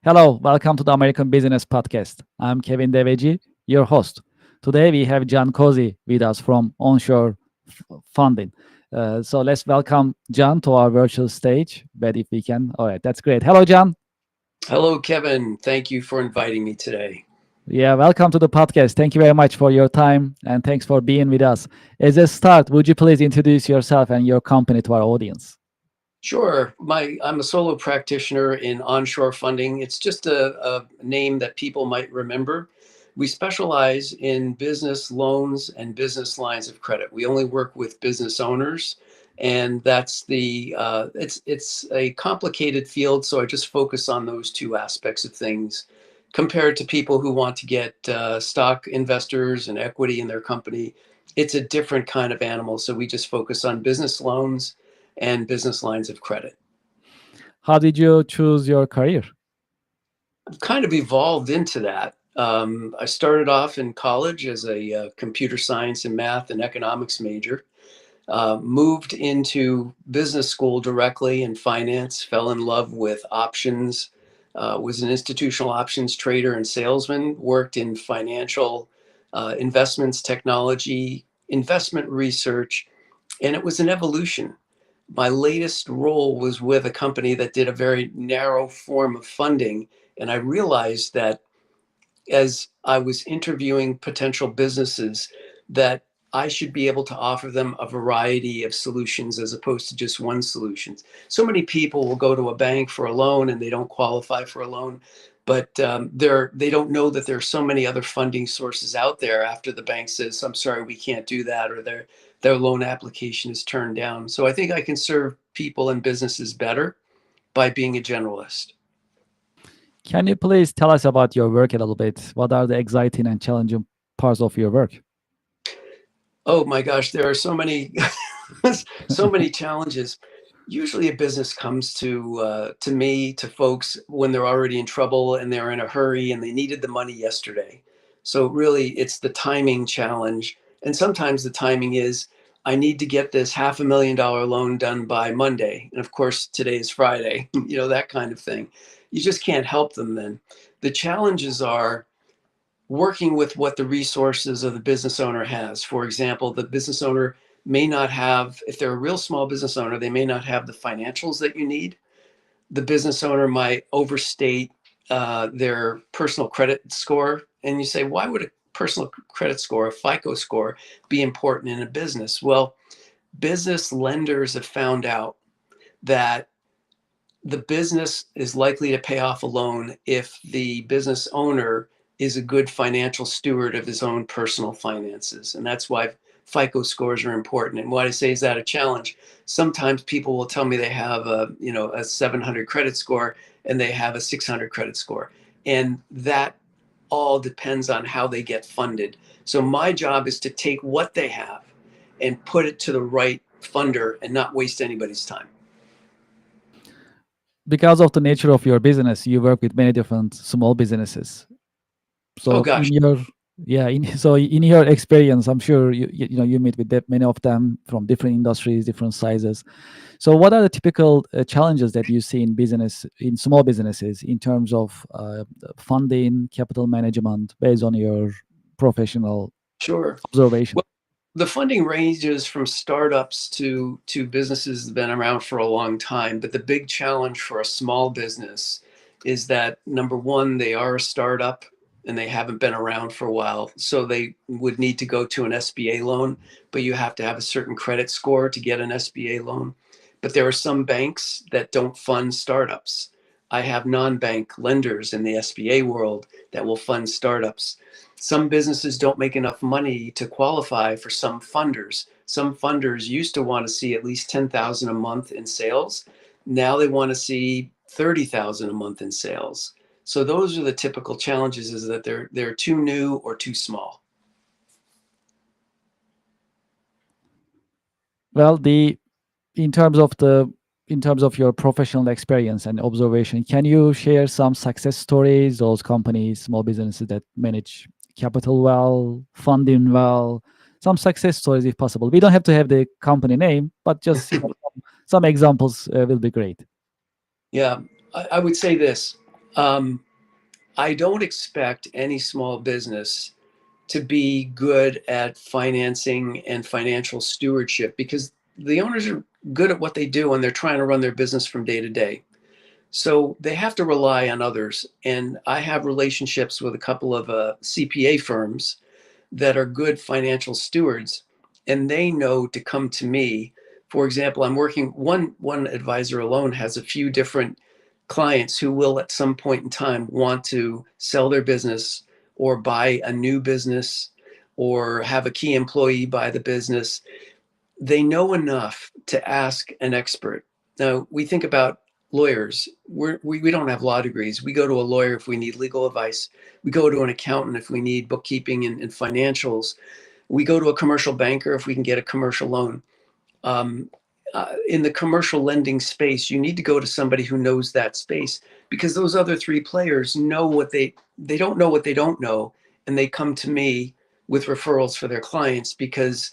Hello, welcome to the American Business Podcast. I'm Kevin Deveji, your host. Today we have John Cozy with us from Onshore Funding. So let's welcome John to our virtual stage. But if we can, all right, that's great. Hello, John. Hello, Kevin. Thank you for inviting me today. Yeah, welcome to the podcast. Thank you very much for your time and thanks for being with us. As a start, would you please introduce yourself and your company to our audience? Sure. I'm a solo practitioner in onshore funding. It's just a name that people might remember. We specialize in business loans and business lines of credit. We only work with business owners, and that's it's a complicated field. So I just focus on those two aspects of things, compared to people who want to get stock investors and equity in their company. It's a different kind of animal. So we just focus on business loans and business lines of credit. How did you choose your career? I've kind of evolved into that. I started off in college as a computer science and math and economics major, moved into business school directly in finance, fell in love with options, was an institutional options trader and salesman, worked in financial investments, technology, investment research, and it was an evolution. My latest role was with a company that did a very narrow form of funding. And I realized that as I was interviewing potential businesses, that I should be able to offer them a variety of solutions as opposed to just one solution. So many people will go to a bank for a loan and they don't qualify for a loan, but they don't know that there are so many other funding sources out there after the bank says, "I'm sorry, we can't do that," or their loan application is turned down. So I think I can serve people and businesses better by being a generalist. Can you please tell us about your work a little bit? What are the exciting and challenging parts of your work? Oh my gosh, there are so many, so many challenges. Usually, a business comes to me, to folks when they're already in trouble and they're in a hurry and they needed the money yesterday. So really, it's the timing challenge. And sometimes the timing is, I need to get this $500,000 loan done by Monday, and of course today is Friday. That kind of thing. You just can't help them then. The challenges are working with what the resources of the business owner has. For example, the business owner may not have, if they're a real small business owner, they may not have the financials that you need. The business owner might overstate their personal credit score. And you say, why would a personal credit score, a FICO score, be important in a business? Well, business lenders have found out that the business is likely to pay off a loan if the business owner is a good financial steward of his own personal finances. And that's why FICO scores are important. And what I say is that a challenge. Sometimes people will tell me they have a 700 credit score and they have a 600 credit score. And that all depends on how they get funded. So my job is to take what they have and put it to the right funder and not waste anybody's time. Because of the nature of your business, you work with many different small businesses. Oh So gosh. in your in your experience, I'm sure you meet with many of them from different industries, different sizes. So what are the typical challenges that you see in small businesses in terms of funding, capital management, based on your professional Sure. observation? The funding ranges from startups to businesses that have been around for a long time. But the big challenge for a small business is that, number one, they are a startup and they haven't been around for a while. So they would need to go to an SBA loan, but you have to have a certain credit score to get an SBA loan. But there are some banks that don't fund startups. I have non-bank lenders in the SBA world that will fund startups. Some businesses don't make enough money to qualify for some funders. Some funders used to want to see at least 10,000 a month in sales. Now they want to see 30,000 a month in sales. So those are the typical challenges, is that they're too new or too small. Well, the in terms of the in terms of your professional experience and observation, can you share some success stories, those companies, small businesses that manage capital well, funding well, some success stories if possible? We don't have to have the company name, but just some examples will be great. Yeah, I would say this. I don't expect any small business to be good at financing and financial stewardship because the owners are good at what they do and they're trying to run their business from day to day. So they have to rely on others. And I have relationships with a couple of CPA firms that are good financial stewards, and they know to come to me. For example, I'm working one advisor alone has a few different clients who will at some point in time want to sell their business or buy a new business or have a key employee buy the business. They know enough to ask an expert. Now, we think about lawyers. We don't have law degrees. We go to a lawyer if we need legal advice. We go to an accountant if we need bookkeeping and financials. We go to a commercial banker if we can get a commercial loan. Um, in the commercial lending space, you need to go to somebody who knows that space because those other three players know what they don't know what they don't know, and they come to me with referrals for their clients because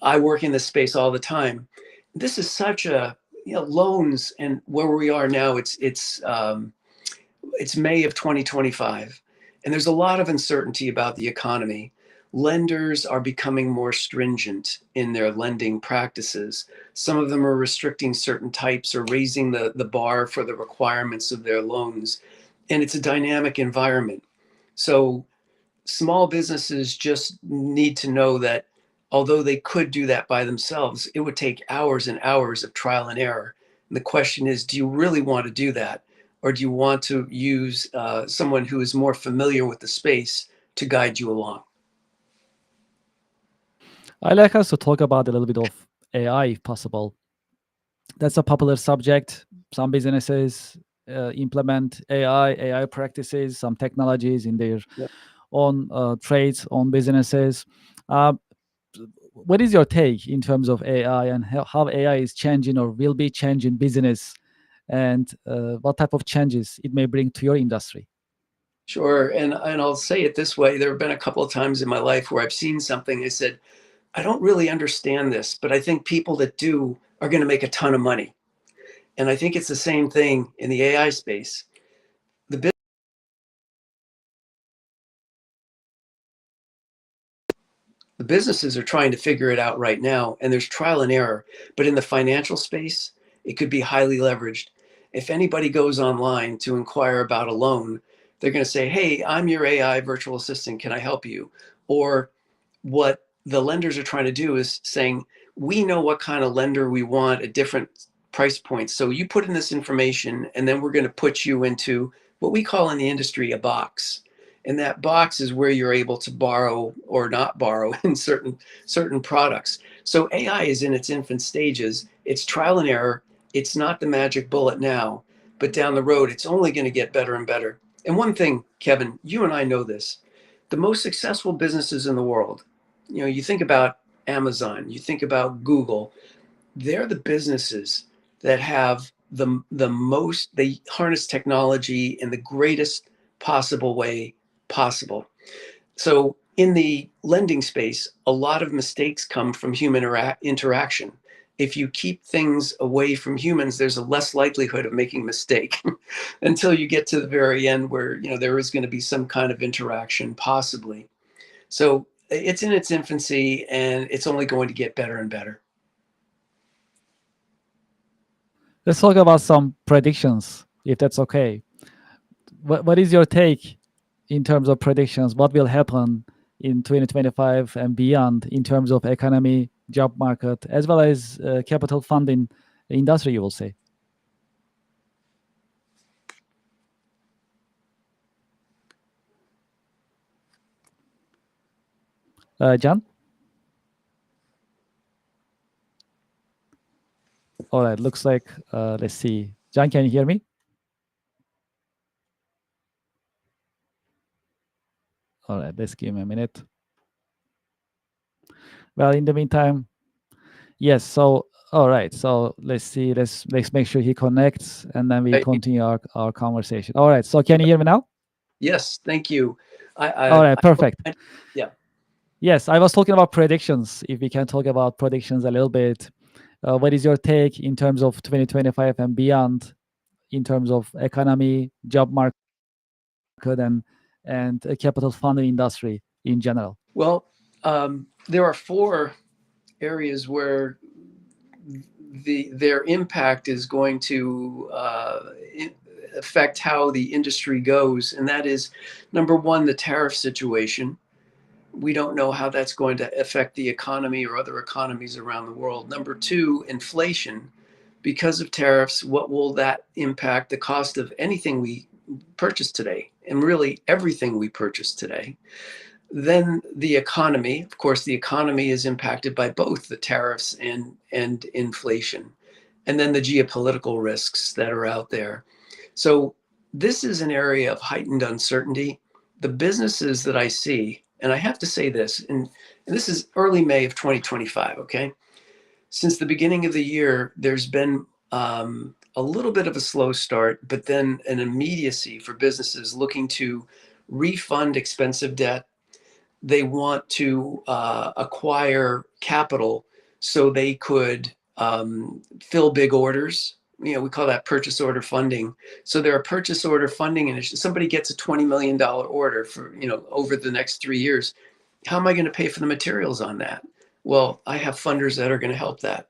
I work in this space all the time. This is such a loans and where we are now. It's May of 2025, and there's a lot of uncertainty about the economy. Lenders are becoming more stringent in their lending practices. Some of them are restricting certain types or raising the bar for the requirements of their loans. And it's a dynamic environment. So small businesses just need to know that although they could do that by themselves, it would take hours and hours of trial and error. And the question is, do you really want to do that? Or do you want to use someone who is more familiar with the space to guide you along? I like us to talk about a little bit of AI, if possible. That's a popular subject. Some businesses implement AI practices, some technologies in their Yep. own trades, own businesses. Uh, what is your take in terms of AI and how AI is changing or will be changing business, and what type of changes it may bring to your industry? Sure. And I'll say it this way. There have been a couple of times in my life where I've seen something. I said, I don't really understand this, but I think people that do are going to make a ton of money. And I think it's the same thing in the AI space. The the businesses are trying to figure it out right now, and there's trial and error. But in the financial space, it could be highly leveraged. If anybody goes online to inquire about a loan, they're going to say, hey, I'm your AI virtual assistant. Can I help you? Or what the lenders are trying to do is saying, we know what kind of lender we want at different price points. So you put in this information, and then we're going to put you into what we call in the industry a box. And that box is where you're able to borrow or not borrow in certain products. So AI is in its infant stages. It's trial and error. It's not the magic bullet now, but down the road, it's only going to get better and better. And one thing, Kevin, you and I know this, the most successful businesses in the world, you think about Amazon, you think about Google, they're the businesses that have the most, they harness technology in the greatest possible way possible. So in the lending space, a lot of mistakes come from human interaction. If you keep things away from humans, there's a less likelihood of making a mistake until you get to the very end where there is going to be some kind of interaction possibly. So it's in its infancy and it's only going to get better and better. Let's talk about some predictions, if that's okay. What is your take in terms of predictions? What will happen in 2025 and beyond in terms of economy, job market, as well as capital funding industry, you will say? John? All right, looks like, let's see. John, can you hear me? All right, let's give him a minute. Well, in the meantime, yes. So, all right. So let's see. Let's make sure he connects, and then we continue our conversation. All right. So can you hear me now? Yes, thank you. All right, perfect. Yeah. Yes, I was talking about predictions. If we can talk about predictions a little bit, what is your take in terms of 2025 and beyond? in terms of economy, job market, and a capital funding industry in general? Well, there are four areas where their impact is going to affect how the industry goes, and that is number one, the tariff situation. We don't know how that's going to affect the economy or other economies around the world. Number two, inflation. Because of tariffs, what will that impact the cost of anything we purchase today, and really everything we purchase today? Then the economy. Of course, the economy is impacted by both the tariffs and inflation, and then the geopolitical risks that are out there. So this is an area of heightened uncertainty. The businesses that I see, and I have to say this, and this is early May of 2025, okay? Since the beginning of the year, there's been a little bit of a slow start, but then an immediacy for businesses looking to refund expensive debt. They want to acquire capital so they could fill big orders. We call that purchase order funding. So there are purchase order funding, and if somebody gets a $20 million order for, over the next 3 years, how am I going to pay for the materials on that? Well, I have funders that are going to help that.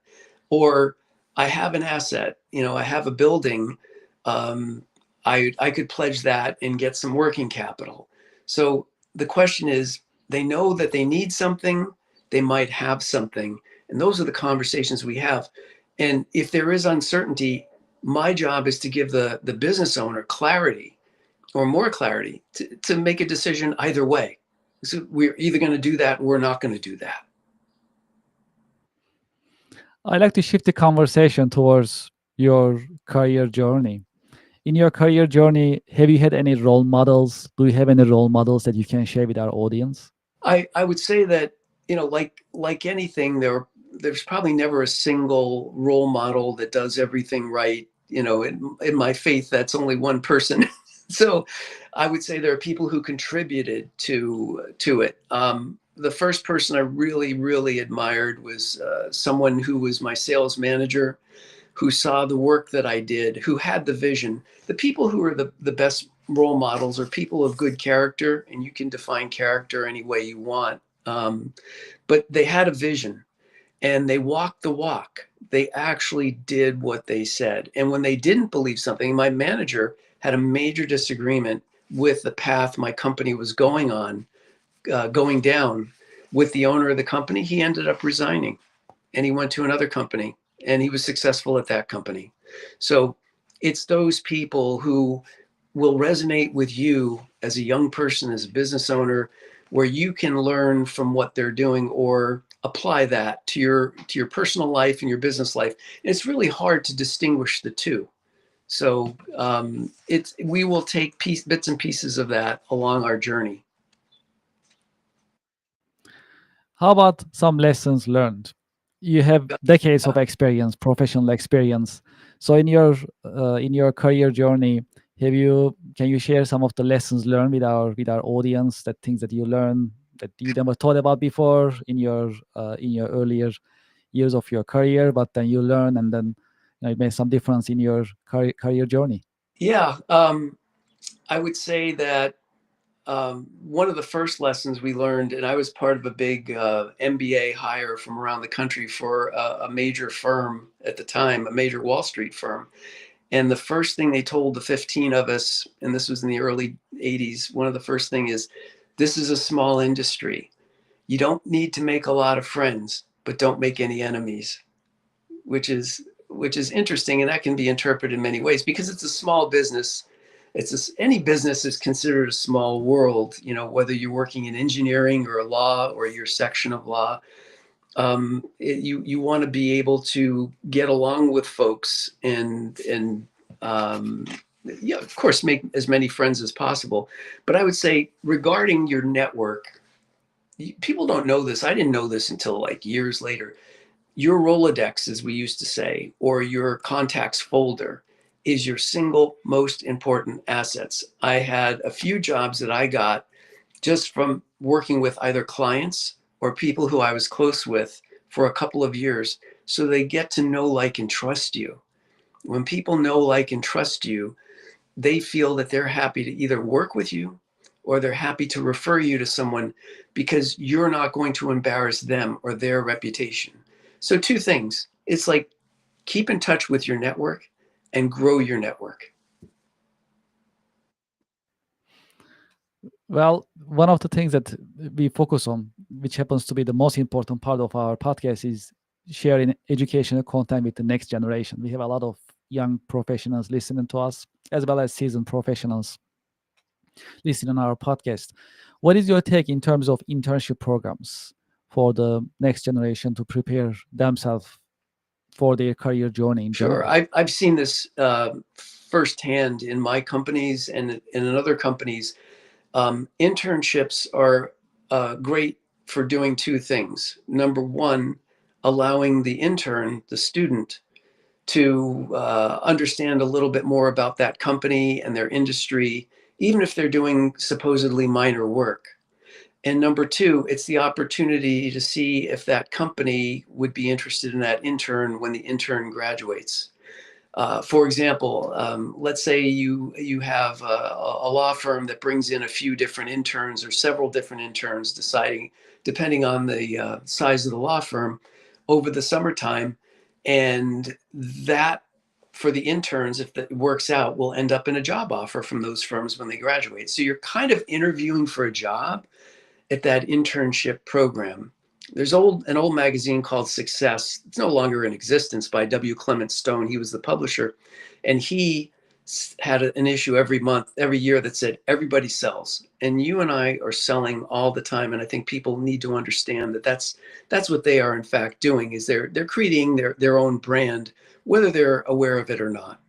Or I have an asset, I have a building. I could pledge that and get some working capital. So the question is, they know that they need something, they might have something. And those are the conversations we have. And if there is uncertainty, my job is to give the business owner clarity or more clarity to make a decision either way. So we're either going to do that or we're not going to do that. I like to shift the conversation towards your career journey. In your career journey, have you had any role models? Do you have any role models that you can share with our audience? I would say that, like anything, there's probably never a single role model that does everything right. In my faith, that's only one person. So I would say there are people who contributed to it. The first person I really, really admired was someone who was my sales manager, who saw the work that I did, who had the vision. The people who are the best role models are people of good character, and you can define character any way you want. But they had a vision and they walked the walk. They actually did what they said. And when they didn't believe something, my manager had a major disagreement with the path my company was going down with the owner of the company. He ended up resigning and he went to another company and he was successful at that company. So it's those people who will resonate with you as a young person, as a business owner, where you can learn from what they're doing or apply that to your personal life and your business life. And it's really hard to distinguish the two. So we will take bits and pieces of that along our journey. How about some lessons learned? You have decades of experience, professional experience. So in your career journey, can you share some of the lessons learned with our audience, that things that you learned that you never thought about before in your earlier years of your career, but then you learn and then it made some difference in your career journey? Yeah, I would say that one of the first lessons we learned, and I was part of a big MBA hire from around the country for a major firm at the time, a major Wall Street firm. And the first thing they told the 15 of us, and this was in the early 80s, one of the first thing is, this is a small industry. You don't need to make a lot of friends, but don't make any enemies, which is interesting. And that can be interpreted in many ways because it's a small business. Any business is considered a small world, whether you're working in engineering or law or your section of law. You want to be able to get along with folks and of course, make as many friends as possible. But I would say regarding your network, people don't know this. I didn't know this until like years later. Your Rolodex, as we used to say, or your contacts folder is your single most important assets. I had a few jobs that I got just from working with either clients or people who I was close with for a couple of years. So they get to know, like, and trust you. When people know, like, and trust you, they feel that they're happy to either work with you or they're happy to refer you to someone because you're not going to embarrass them or their reputation. So, two things. It's like keep in touch with your network and grow your network. Well, one of the things that we focus on, which happens to be the most important part of our podcast, is sharing educational content with the next generation. We have a lot of young professionals listening to us, as well as seasoned professionals listening on our podcast. What is your take in terms of internship programs for the next generation to prepare themselves for their career journey in Sure. general? I've seen this firsthand in my companies and in other companies. Internships are great for doing two things. Number one, allowing the intern, the student, to understand a little bit more about that company and their industry, even if they're doing supposedly minor work. And number two, it's the opportunity to see if that company would be interested in that intern when the intern graduates. For example, let's say you have a law firm that brings in a few different interns or several different interns, deciding depending on the size of the law firm over the summertime, and that for the interns, if that works out, will end up in a job offer from those firms when they graduate. So you're kind of interviewing for a job at that internship program. There's an old magazine called Success. It's no longer in existence, by W. Clement Stone. He was the publisher, and he had an issue every month, every year that said everybody sells, and you and I are selling all the time. And I think people need to understand that that's what they are in fact doing, is they're creating their own brand, whether they're aware of it or not.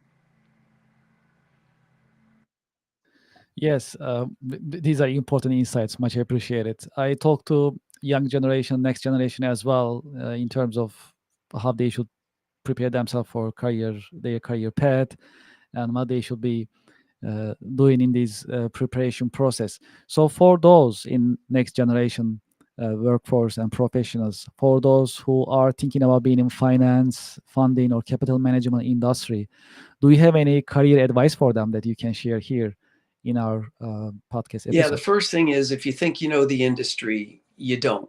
Yes, these are important insights. Much appreciated. I talk to young generation, next generation as well, in terms of how they should prepare themselves for their career path, and what they should be doing in this preparation process. So, for those in next generation workforce and professionals, for those who are thinking about being in finance, funding, or capital management industry, do you have any career advice for them that you can share here in our podcast Yeah, the episode? first thing is, if you think you know the industry, you don't.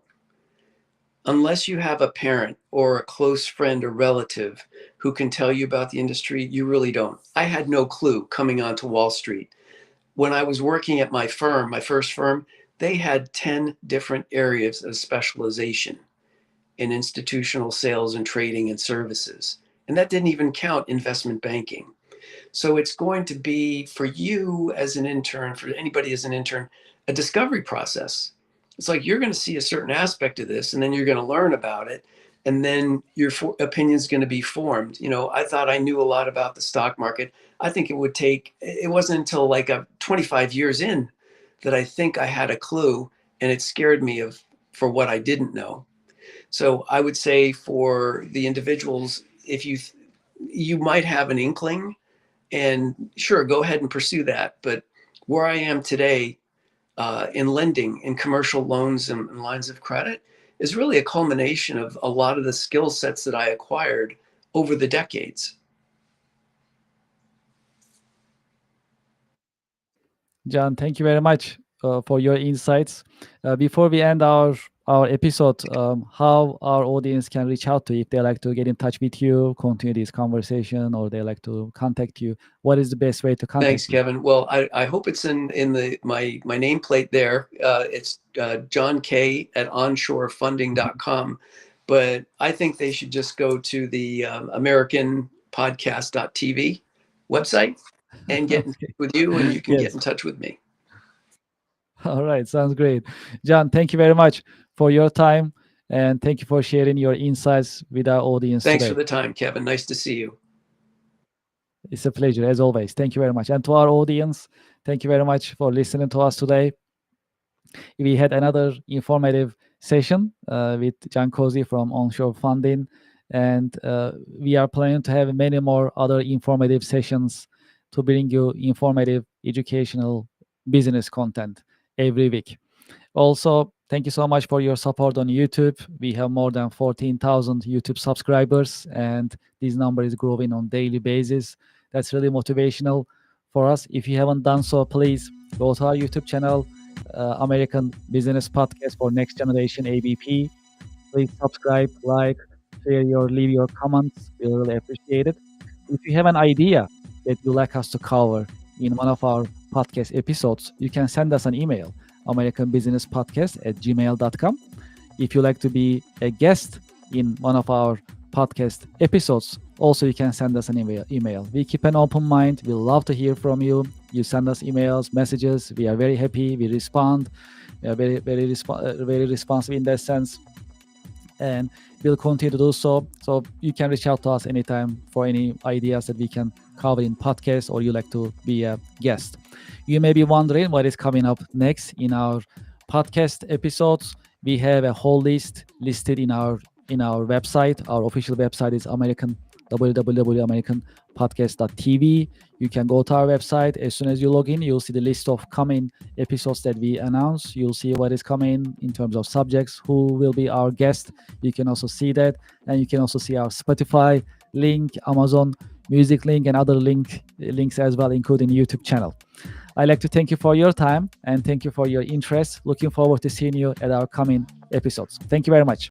Unless you have a parent or a close friend or relative who can tell you about the industry, you really don't. I had no clue coming onto Wall Street. When I was working at my firm, my first firm, they had 10 different areas of specialization in institutional sales and trading and services. And that didn't even count investment banking. So it's going to be, for you as an intern, for anybody as an intern, a discovery process. It's like you're going to see a certain aspect of this, and then you're going to learn about it, and then your opinion is going to be formed. I thought I knew a lot about the stock market. I think it wasn't until like 25 years in that I think I had a clue, and it scared me for what I didn't know. So I would say for the individuals, if you might have an inkling, and sure, go ahead and pursue that. But where I am today in lending, in commercial loans and lines of credit, is really a culmination of a lot of the skill sets that I acquired over the decades. John, thank you very much for your insights. Before we end our episode, how our audience can reach out to you if they like to get in touch with you, continue this conversation, or they like to contact you. What is the best way to Thanks, contact you? Kevin. Well, I hope it's in my nameplate there. It's John K at onshorefunding.com. But I think they should just go to the americanpodcast.tv website and get in touch Okay. with you, and you can get Yes. in touch with me. All right. Sounds great. John, thank you very much for your time, and thank you for sharing your insights with our audience Thanks for today. the time, Kevin. Nice to see you. It's a pleasure, as always. Thank you very much. And to our audience, thank you very much for listening to us today. We had another informative session with John Cozy from Onshore Funding, and we are planning to have many more other informative sessions to bring you informative, educational business content every week. Also, thank you so much for your support on YouTube. We have more than 14,000 YouTube subscribers, and this number is growing on daily basis. That's really motivational for us. If you haven't done so, please go to our YouTube channel, American Business Podcast for Next Generation ABP. Please subscribe, like, share leave your comments. We really appreciate it. If you have an idea that you'd like us to cover in one of our podcast episodes, you can send us an email, americanbusinesspodcast@gmail.com. If you like to be a guest in one of our podcast episodes, also you can send us an email. We keep an open mind. We love to hear from you. You send us emails, messages. We are very happy. We respond. We are very responsive in that sense, and we'll continue to do so. So you can reach out to us anytime for any ideas that we can cover in podcast, or you like to be a guest. You may be wondering what is coming up next in our podcast episodes. We have a whole list listed in our website. Our official website is www.americanpodcast.tv. You can go to our website. As soon as you log in, you'll see the list of coming episodes that we announce. You'll see what is coming in terms of subjects, who will be our guest. You can also see that. And you can also see our Spotify link, Amazon Music link, and other links as well, including YouTube channel. I'd like to thank you for your time and thank you for your interest. Looking forward to seeing you at our coming episodes. Thank you very much.